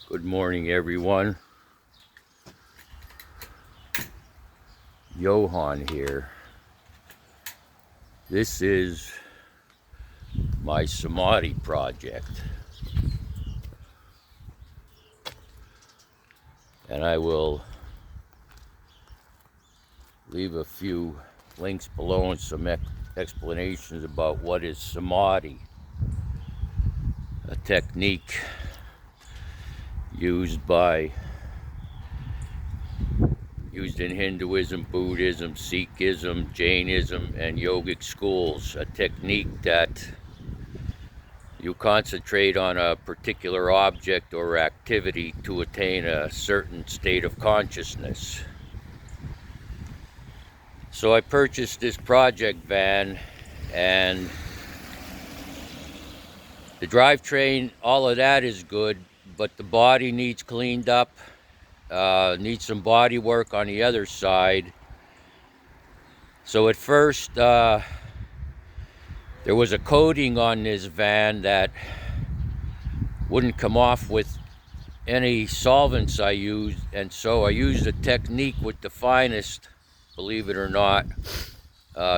Good morning, everyone. Johan here. This is my Samadhi Project, and I will leave a few links below and some explanations about what is Samadhi, a technique used in Hinduism, Buddhism, Sikhism, Jainism, and yogic schools. A technique that you concentrate on a particular object or activity to attain a certain state of consciousness. So I purchased this project van, and the drivetrain, all of that is good, but the body needs cleaned up. Needs some body work on the other side. So at first, there was a coating on this van that wouldn't come off with any solvents I used, and so I used a technique with the finest, believe it or not,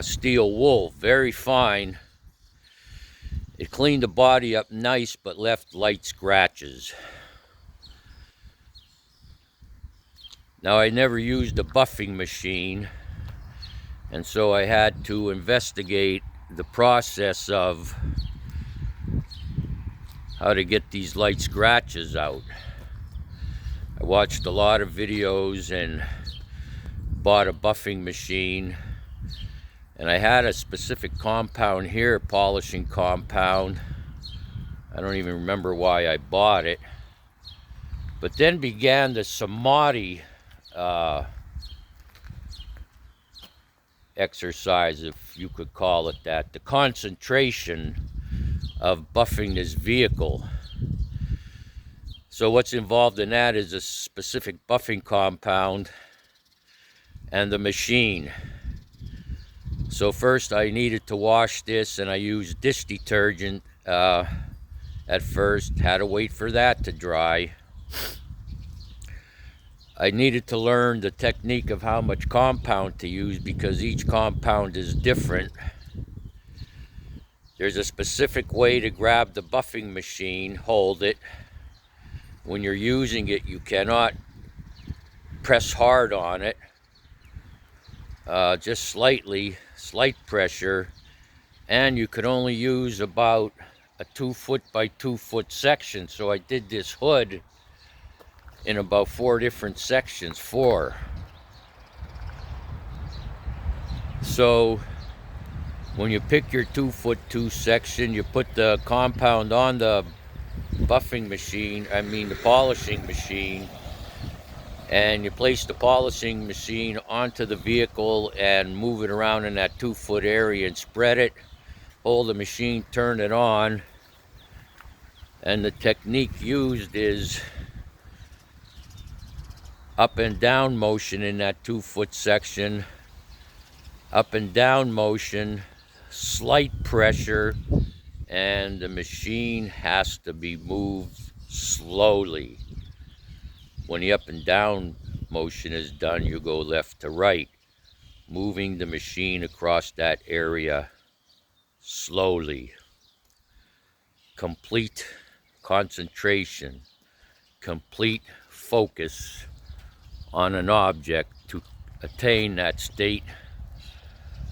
steel wool, very fine. It cleaned the body up nice, but left light scratches. Now, I never used a buffing machine, and so I had to investigate the process of how to get these light scratches out. I watched a lot of videos and bought a buffing machine, and I had a specific compound here, polishing compound. I don't even remember why I bought it. But then began the Samadhi exercise, if you could call it that, the concentration of buffing this vehicle. So what's involved in that is a specific buffing compound and the machine. So first I needed to wash this, and I used dish detergent at first, had to wait for that to dry. I needed to learn the technique of how much compound to use, because each compound is different. There's a specific way to grab the buffing machine, hold it. When you're using it, you cannot press hard on it. Just slight pressure. And you could only use about a 2 foot by 2 foot section. So I did this hood in about 4 different sections, 4. So when you pick your 2 foot 2 section, you put the compound on the buffing machine, the polishing machine, and you place the polishing machine onto the vehicle and move it around in that 2 foot area and spread it, hold the machine, turn it on. And the technique used is up and down motion in that 2 foot section, up and down motion, slight pressure, and the machine has to be moved slowly. When the up and down motion is done, you go left to right, moving the machine across that area slowly. Complete concentration, complete focus on an object to attain that state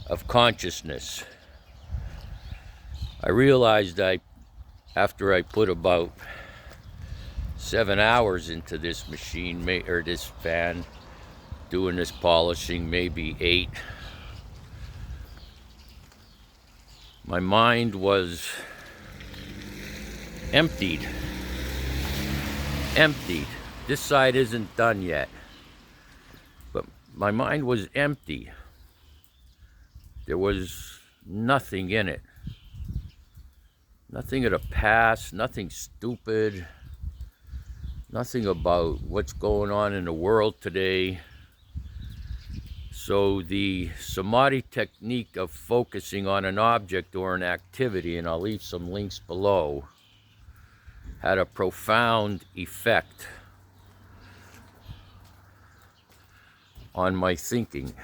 of consciousness. I realized after I put about 7 hours into this machine, or this van, doing this polishing, maybe 8, my mind was emptied. This side isn't done yet, but my mind was empty. There was nothing in it. Nothing of the past, nothing stupid, nothing about what's going on in the world today. So the Samadhi technique of focusing on an object or an activity, and I'll leave some links below, had a profound effect on my thinking.